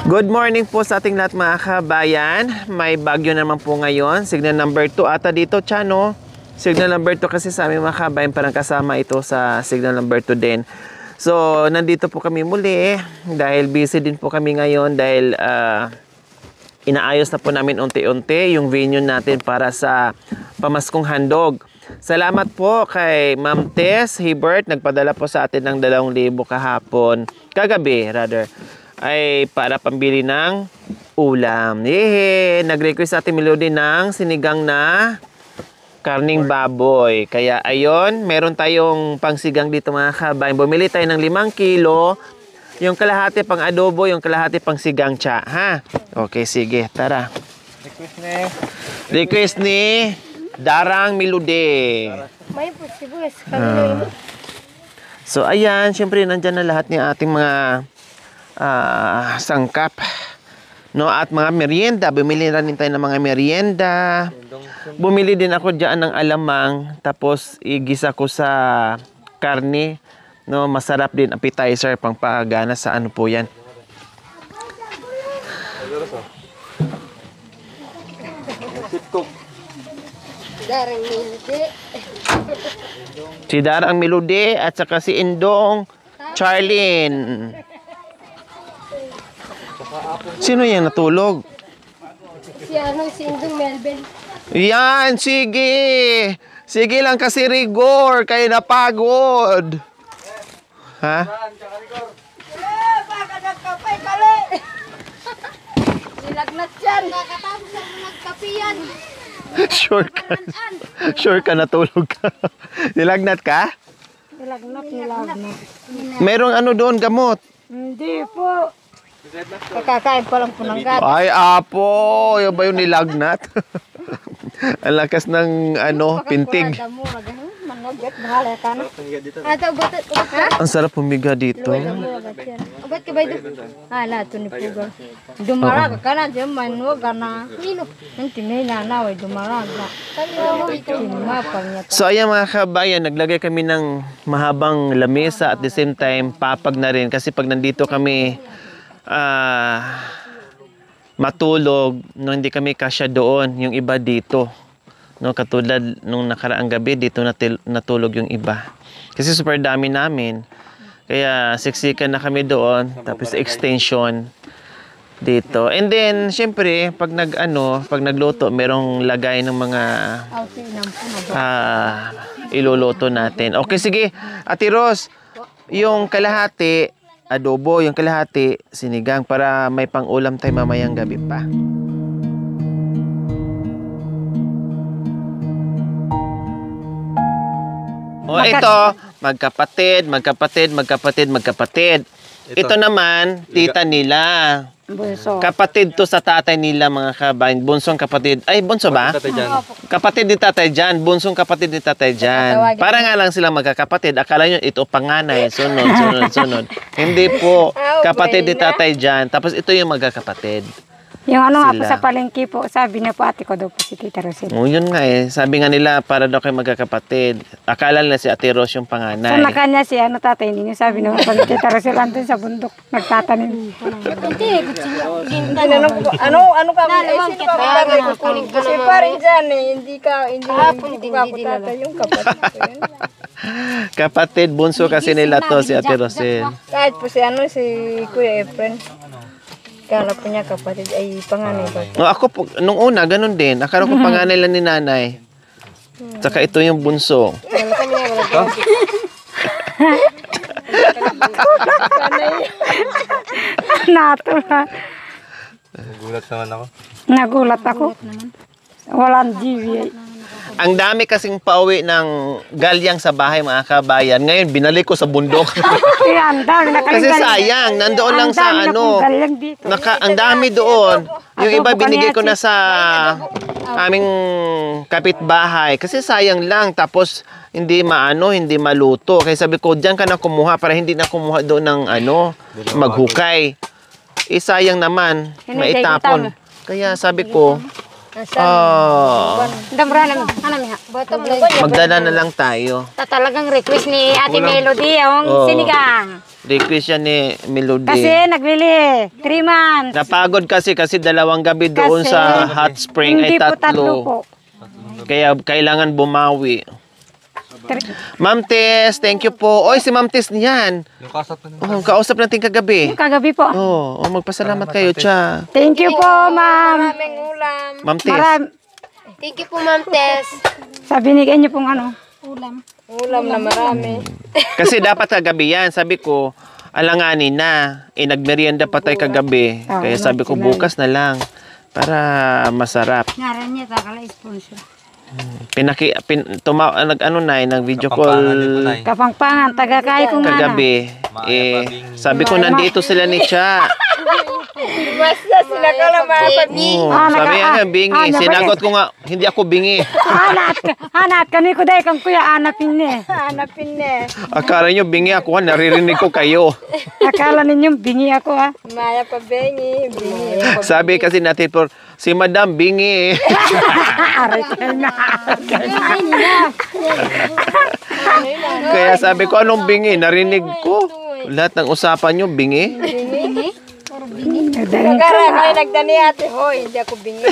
Good morning po sa ating lahat mga kabayan. May bagyo naman po ngayon. Signal number 2 ata dito, Chano. Signal number 2 kasi sa aming mga kabayan parang kasama ito sa signal number 2 din. So, nandito po kami muli dahil busy din po kami ngayon dahil inaayos na po namin unti-unti yung venue natin para sa pamaskong handog. Salamat po kay Ma'am Tess Hebert. Nagpadala po sa atin ng 2,000 kahapon. Kagabi, rather. Ay para pambili ng ulam. Yehe! Nag-request sa ating Melody ng sinigang na karning baboy. Kaya ayon, meron tayong pangsigang dito mga kabayan. Bumili tayo ng 5 kilo. Yung kalahati pang adobo, yung kalahati pang sigang cha. Ha? Okay, sige. Tara. Request ni Darang Melody. May posibus. So ayan, syempre nandyan na lahat ng ating mga sangkap, no, at mga merienda. Bumili rin tayo ng mga merienda. Bumili din ako diyan ng alamang, tapos igisa ko sa karne, no, masarap din, appetizer, pangpagana sa ano po yan. Darang Melody. Si Darang Melody at saka si Indong Charlene. Sino yan natulog? Si Indong Melvin. Yan, sige. Sige lang kasi rigor, kayo napagod. Ha? Baka nagkapay kali. Nilagnat yan. Nakatapos ang nagkapi yan. Sure ka natulog ka. Nilagnat ka? Nilagnat. Merong ano doon, gamot? Hindi po. Kakakain pa lang po ng gato. Ay, apo. Yung ba yung nilagnat? Ang lakas ng ano, pintig. Ang sarap humiga dito. Ubat ka ba ito? Hala, ito ni Pugar. Dumaraga ka na dyan, manuwaga na. Nanti may nanaway, dumaraga. So ayan mga kabayan, naglagay kami ng mahabang lamesa at the same time papag na rin. Kasi pag nandito kami matulog, no, hindi kami kasya doon, yung iba dito, no, katulad nung nakaraang gabi dito natulog yung iba kasi super dami namin, kaya siksikan na kami doon, tapos extension dito. And then syempre pag nagluto, merong lagay ng mga iluluto natin. Okay, sige Ate Ros, yung kalahati adobo, yung kalahati sinigang para may pang-ulam tayo mamayang gabi pa. O ito, magkapatid. Ito naman, tita nila. Bunso. Kapatid to sa tatay nila mga kabayan. Bunsong kapatid. Ay, bunso ba? Kapatid ni Tatay Jan. Bunsong kapatid ni Tatay Jan. Para nga lang silang magkakapatid. Akala nyo ito panganay. Sunod. Hindi po. Kapatid ni Tatay Jan. Tapos ito yung magkakapatid. Yung ano nga po sa palengke po, sabi niya po ate ko daw po si Tita Rosel. O yun nga eh. Sabi nga nila para daw kayo magkakapatid. Akala nila si Ate Ros yung panganay. So na kanya si tatay, hindi niya sabi naman pag Tita Rosel andun sa bundok, nagtatanim. Ano ka ba? Sino ka ba bagay kukunin? Kasi parang dyan eh, hindi ka tatay yung kapatid ko yun. Kapatid, bunso kasi nila to si Ate Rosel. Kahit po si Kuya Efren. Kala po niya kapatid ay panganay ba? No, ako po, nung una, ganun din. Akala ko panganay lang ni nanay. Saka ito yung bunso. Natuwa. Nagulat ako. Walang GVA. Ang dami kasing pauwi ng galyang sa bahay mga kabayan. Ngayon, binalik ko sa bundok. Ang dami Kasi sayang, nandoon lang sa ano. Ang dami doon. Yung iba binigay ko na sa aming kapitbahay. Kasi sayang lang. Tapos, hindi maluto. Kaya sabi ko, diyan ka na kumuha para hindi na kumuha doon ng maghukay. Sayang naman, maitapon. Kaya sabi ko, Oh. Damra na mi ha. Bottom line. Magdala na lang tayo. Talagang request ni Ate Melody yung Oo. sinigang. Request yan ni Melody. Kasi nagbili 3 months. Napagod kasi 2 gabi doon Kasi sa hot spring ay Hindi po 3 po. Kaya kailangan bumawi. Ma'am Tess, thank you po. Oy, si Ma'am Tess niyan. Oh, kausap natin kagabi. Kagabi po. Oh, magpasalamat kayo, Cha. Thank you po, ma'am. Maraming ulam. Ma'am Tess. Thank you po, Ma'am Tess. Sa binigyan niyo pong ano. Ulam na marami. Kasi dapat kagabi yan. Sabi ko, alanganin na. Nagmerienda pa tayo kagabi. Kaya sabi ko, bukas na lang. Para masarap. Ngaran niya, takala sponsor. Nag-video call Kapangpangan, taga-kay kong kagabi. Sabi ko, nandito sila ni Cha. Basta sila ka lang Oh, sabi nga, bingi. Sinagot ko nga, hindi ako bingi. Hanat kami ko dahil kang kuya anapin ni. Hanapin na. Akala nyo bingi ako, naririnig ko kayo. Akala ninyong bingi ako ha. Maya pa bengi. Sabi kasi natin, si Madam bingi. Aray kayo na. Kaya sabi ko, anong bingi? Narinig ko. Lahat ng usapan nyo, bingi. Nagara kayo nagdani ate. Hoy, hindi ako bingi.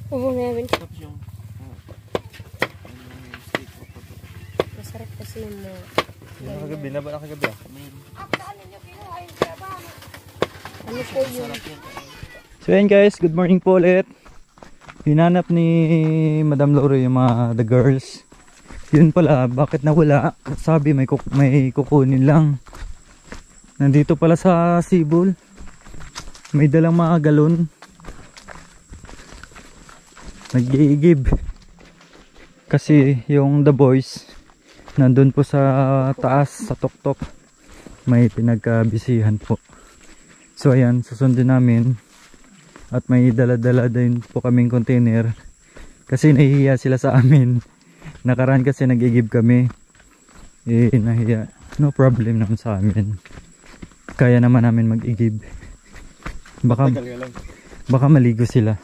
Oo, meron. Masarap kasi yung mga... Nakagabi na ba? Nakagabi ah? Ano po yun? So yan guys, good morning po ulit. Hinanap ni Madam Lore yung mga the girls. Yun pala, bakit nawala? Sabi may kukunin lang. Nandito pala sa Sibol. May dalang mga galon. Nag-iigib. Kasi yung the boys nandun po sa taas, sa tuktok. May pinagkabisihan po. So ayan, susundin namin. At may dala-dala din po kaming container. Kasi nahihiya sila sa amin. Nakaraan kasi nag-igib kami. Nahiya. No problem naman sa amin. Kaya naman namin mag-igib. Baka maligo sila.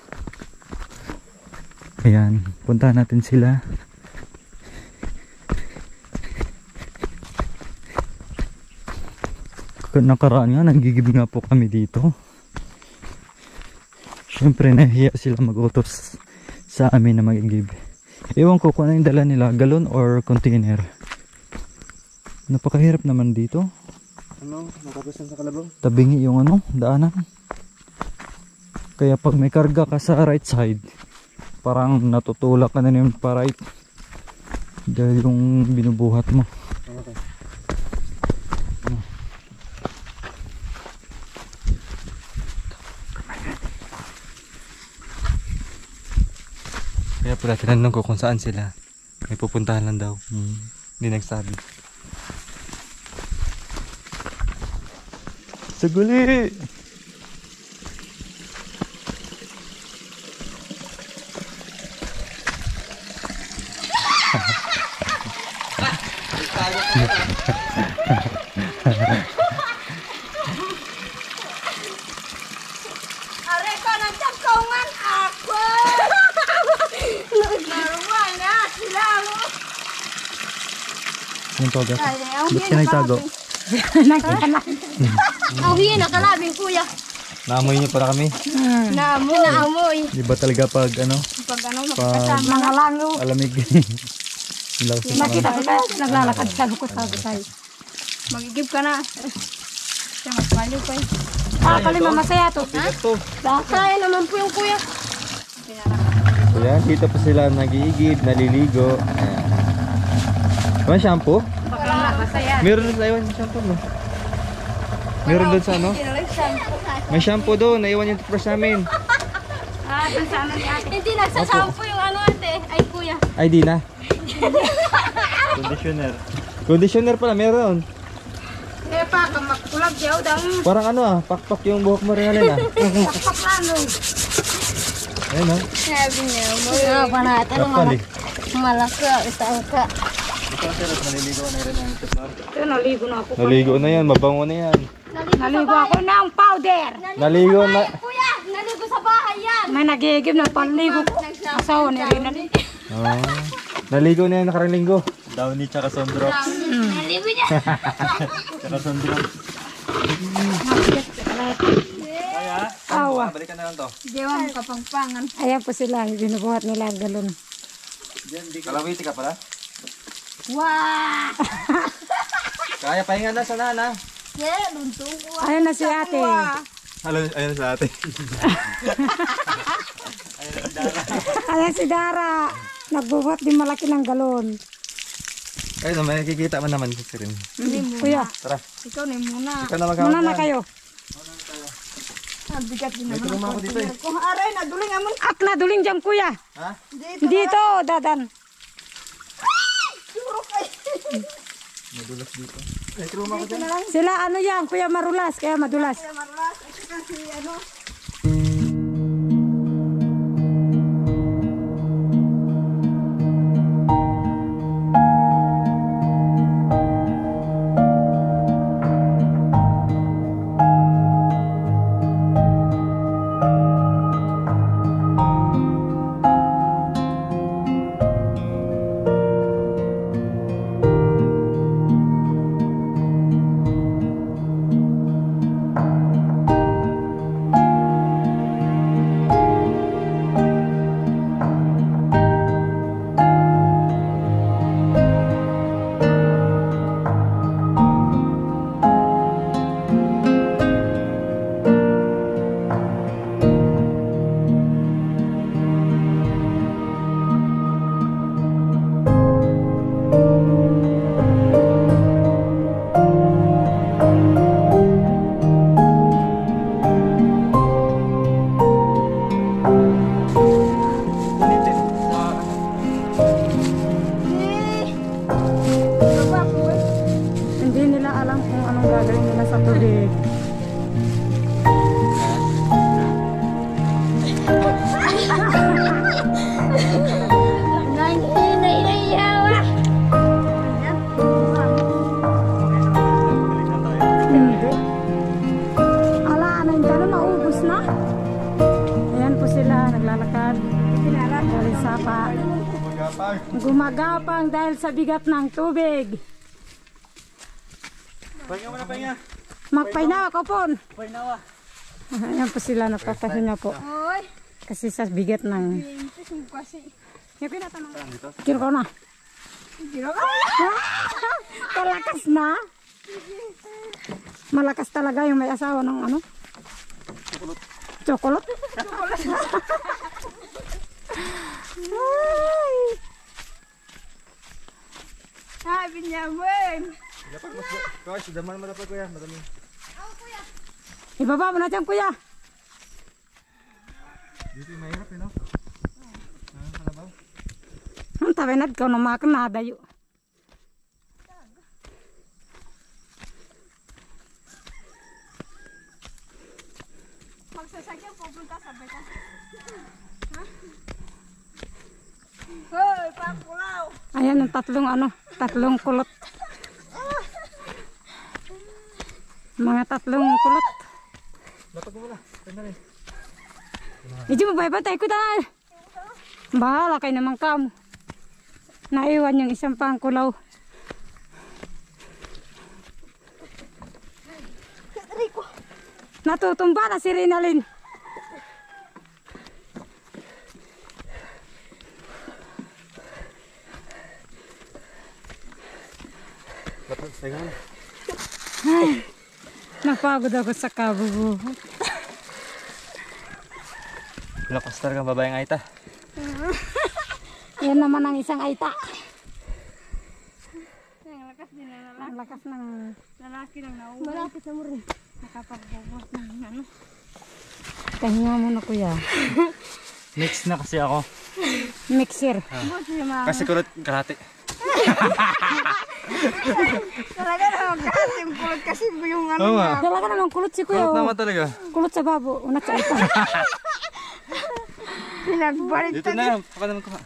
Ayan, puntahan natin sila. Nakaraan nga, nag-igib nga po kami dito. Siyempre nahiya sila mag-utos sa amin na mag-igib. Ewan ko kung ano yung dala nila, galon or container. Napakahirap naman dito. Ano? Nakapasan sa kalabaw? Tabingi yung ano, daanan. Kaya pag may karga ka sa right side, parang natutulak ka na yun pa right. Dahil yung binubuhat mo. Okay. Kaya pala tinanong ko kung saan sila. May pupuntahan lang daw. Hindi nagsabi. Saguli! Are ko ng tangkaungan ako! Naruman na sila mo! Yung toga. Ay, ang Ba't ka nagtago? hiyan nakalabing kuya. Naamoy niyo para kami. Naamoy. Di ba talaga pag ano? Pag ano, Pag Mga langaw. alamig. Ilaw sa Nakita ko tayo, naglalakad sa lukot tayo. magigib ka na. Siya magpaliw pa eh. Kalima masaya to. Kaya naman po yung kuya. So yan, dito pa sila nag-iigib, naliligo. Ayan. May shampoo? Meron doon sa iwan yung shampoo, no? Meron doon sa ano? May shampoo doon, naiwan yung toothbrush namin. Hindi nagsasampo yung ano ate. Ay kuya. Ay, di na. Conditioner. Conditioner pala, meron. Eh pa, kamakkulag yaw dang. Parang ano ah, pakpak yung buhok mo rin alin ah. Paklano. Ayun ah. Sabi niya, mga panatan Kapal eh. malaka, isang ka. Ito, naligo na ako. Naligo na yan, mabango na yan. Naligo ako ng powder. Naligo na. Kuya, naligo sa bahay yan. May nagigib ng panligo ko. Asawa niya rin natin. Ah, naligo na yan nakarang linggo. Downy tsaka sondrop. Naligo niya. Tsaka sondrop. Awa. Balikan na lang to. Dewa mo kapangpangan. Ayan po sila, binubuhat nila ang galon. Kalawiti ka pala. Wow! Kaya pahinga na sa nana. Yeah, luntong ko. Ayun na si ate. Ayun sa atin. Ayan si Dara. Nagbubuhat din malaki ng galon. Ayun, may nakikita mo naman si Rin. Kuya, Tara, Ikaw na muna. ikaw na maghahapon. muna na kayo. Ang bigat din May naman. tulong ako dito eh. Kung aray, naduling amon. Ak na duling dyan kuya. Ha? Dito, dadan. Madulas dito. Sila ano yan, kuya marulas, kaya madulas. Marulas, kasi ano, sa tubig. Hindi. Ala, ano yung gano'n, maubos na. Ayan po sila, naglalakad. Galing sapa. Gumagapang dahil sa bigat ng tubig. Pahinga mo na, pahinga. Magpainawa ko po. Pahinga. Ayan po sila, nagpapahinga po. Kasi sa bigat ng... Kiro ko na. Malakas na. Malakas talaga yung may asawa ng ano? Chocolate. Ay. Sabi niya, Ben. Dapat mas... Kaya, sudaman mo dapat kuya. Madami. Ibaba mo na dyan, kuya. Dito yung mahirap no? Kalabaw. Ang tabenad ko na makanadayo. Magsasakyan pupunta sa beta. Hoy, pakulaw. Ayan ang tatlong kulot. Mga tatlong kulot. Dapat mo wala. Pahinga rin. Medyo mabaybantay ko dahil. Bahala kayo naman kamo. Naiwan yung isang pangkulaw. Natutumba na si Rinalyn. Dapat, pahinga mo na. Ay, napagod ako sa kabubuhat. Lakas talaga babaeng Aita. Yan naman ang isang aita. Ang lakas din na Ang lakas ng lalaki ng nauwi. Malapit na mo rin. Nakapagbubot ng ano. kahinga muna kuya. Mix na kasi ako. Mixer. Kasi kulot kalahati. Talaga naman kahating kulot kasi yung ano. Oo nga. Talaga naman kulot si kuya. Kulot oh. naman talaga. Kulot sa babo. Unat sa aita. Pinagbalit Dito na, baka naman kuha.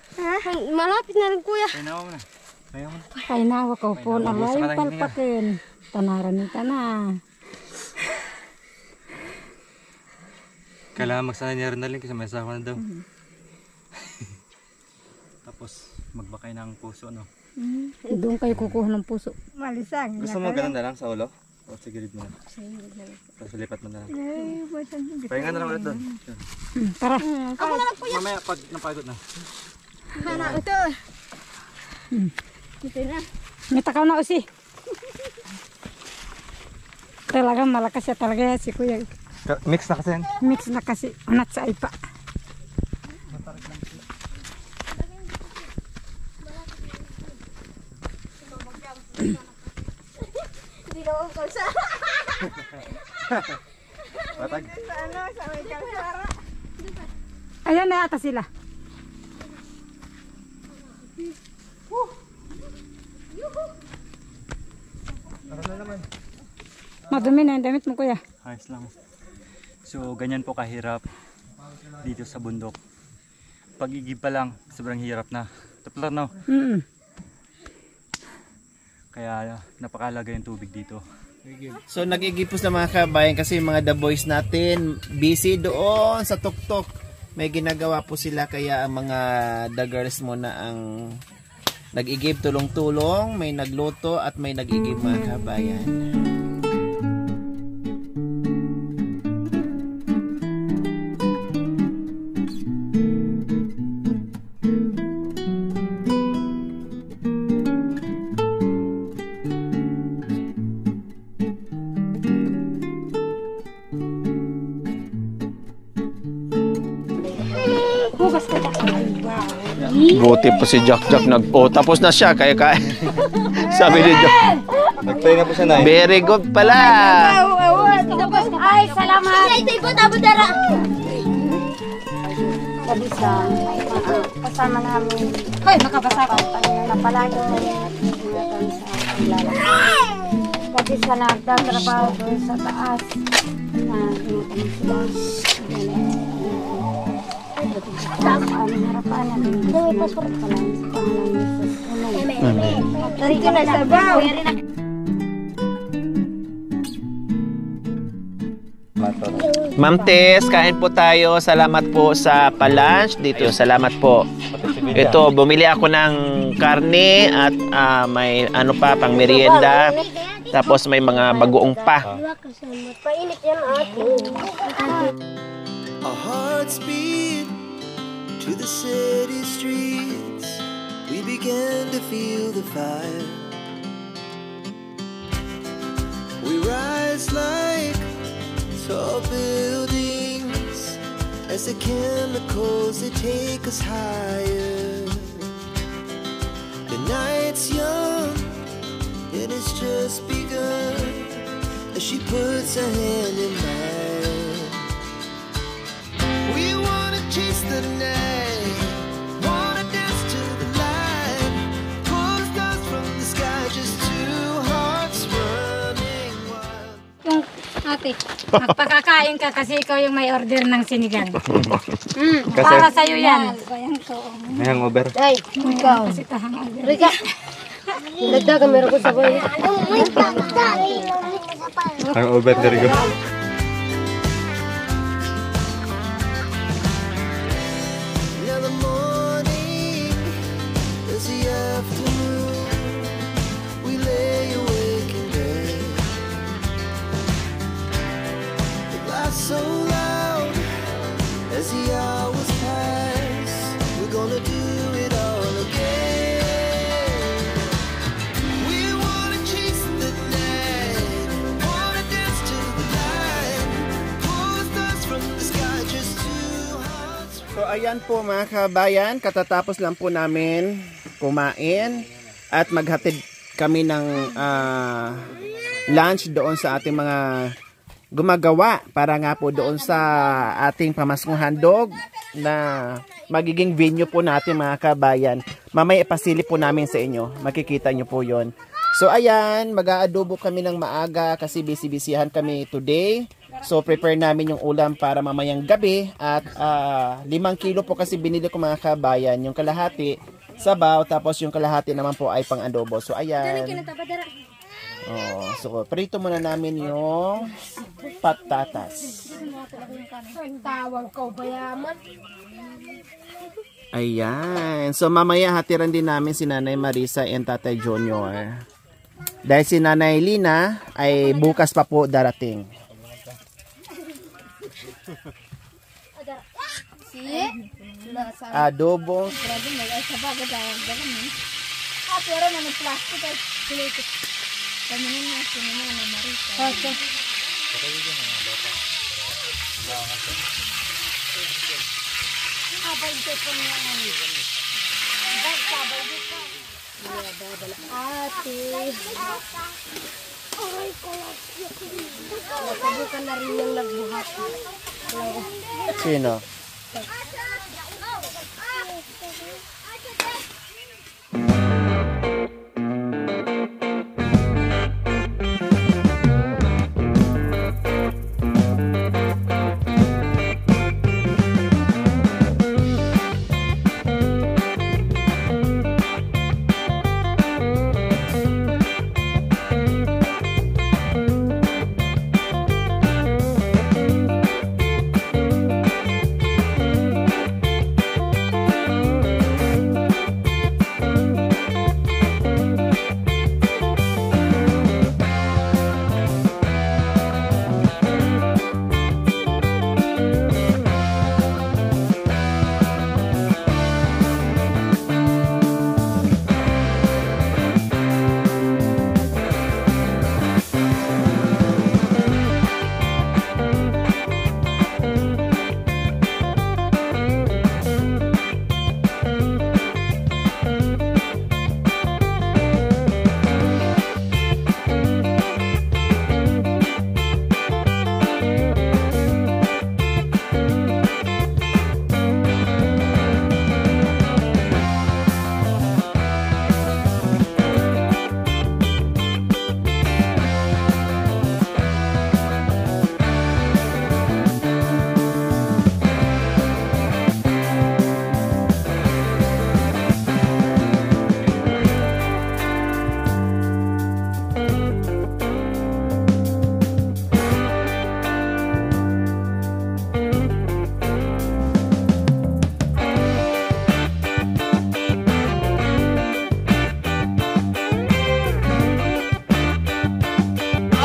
Malapit na rin kuya. Painawa mo na. Painawa mo na. Kainawa ko po. Kainawa, Alay gusto ka lang palpakin. Tanaran ni na. Kailangan magsanay niya rin na rin kasi may asawa na daw. Tapos magbakay ng puso, no? Doon kayo kukuha ng puso. Malisang. Gusto mo ganun na lang sa ulo? O sa gilid mo na? Tapos lipat mo na lang. Pahinga na lang ulit doon. Tara. Ako na lang kuya. Mamaya pag napagod na. Hana, ito. Ito na. May takaw na usi. Talaga malakas siya talaga si kuya. Mix na kasi yan. Mix na kasi. Unat sa aipa. Hindi na ako kalsa. Patag. Sa ano, sa may kalsara. Ayan na yata sila. Madumi na yung damit mo kuya. Ayos lang. So ganyan po kahirap dito sa bundok. Pag-igib pa lang, sobrang hirap na. Tapos no? Kaya napakalaga yung tubig dito. So nag-igipos na mga kabayan kasi yung mga the boys natin busy doon sa tuktok. May ginagawa po sila kaya ang mga the girls muna ang nag-igib tulong-tulong, may nagluto at may nag-igib mga kabayan. Buti po si Jack tapos na siya kaya sabi ni Jack. Nagpahinga po siya na. Very good pala. Ay, salamat. Ay, ito po, tabudara. Kasama namin. Hoy, makabasa ko. Na palagi ingatan sa paglalakad. isa nagtatrabaho doon sa taas. Harapan natin. May passport pa lang sa pangalan ni Jesus. Dito na sabaw. Ma'am Tess, kain po tayo. Salamat po sa pa-lunch dito. Salamat po. Ito, bumili ako ng karne at may ano pa, pang merienda. Tapos may mga bagoong pa. Painit yan ate. Our hearts beat to the city streets. We began to feel the fire. We rise like tall buildings as the chemicals they take us higher. The night's young and it's just begun as she puts her hand in mine. We wanna chase the night, wanna dance to the light, pull stars from the sky, just two hearts running wild. Yung ate, magpakakain ka kasi ikaw yung may order ng sinigang. Para sa'yo yan. May hangover. Ay, ikaw. Rika. Dagdagan meron ko sa boy. Hangover na rin ko. Now the morning is the afternoon. We lay awake in bed. The laughs so loud as the hours pass. We're gonna do it all again. We wanna chase the night, wanna dance to the light, pull stars from the sky, just two hearts. So ayan po mga kabayan, katatapos lang po namin kumain at maghatid kami ng lunch doon sa ating mga gumagawa para nga po doon sa ating pamaskong handog na magiging venue po natin mga kabayan. Mamaya ipasilip po namin sa inyo, makikita nyo po yon. So ayan, mag-aadobo kami ng maaga kasi busy-busyhan kami today. So prepare namin yung ulam para mamayang gabi at 5 kilo po kasi binili ko mga kabayan. Yung kalahati sabaw tapos yung kalahati naman po ay pang adobo. So ayan. Oh, so prito muna namin yung patatas. Tawag ko bayaman. Ayan. So mamaya hatiran din namin si Nanay Marisa and Tatay Junior. Dahil si Nanay Lina ay bukas pa po darating. Adobo. Pero naman plastic ay plastic. Kami na na Marisa. Okay. Abay dito niya namin. Abay dito. Ate. Ay, nasabukan na rin yung nagbuhat. Sino?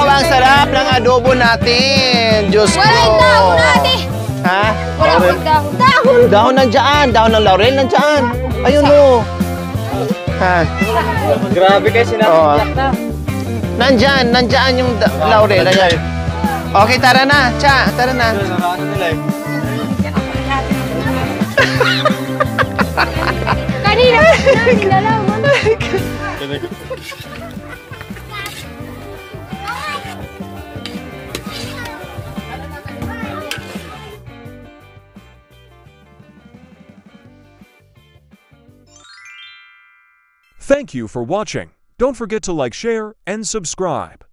ang sarap ng adobo natin. Diyos ko. Walang dahon ate. Ha? Wala akong dahon. Dahon! Dahon nandiyan. Dahon ng laurel nandiyan. Ayun o. Ha? Grabe kayo sinabi. Oo. Nandiyan yung laurel. Nandiyan. Okay, tara na. Cha, tara na. Ano nila eh. Kanina namin nalaman. Thank you for watching. Don't forget to like, share, and subscribe.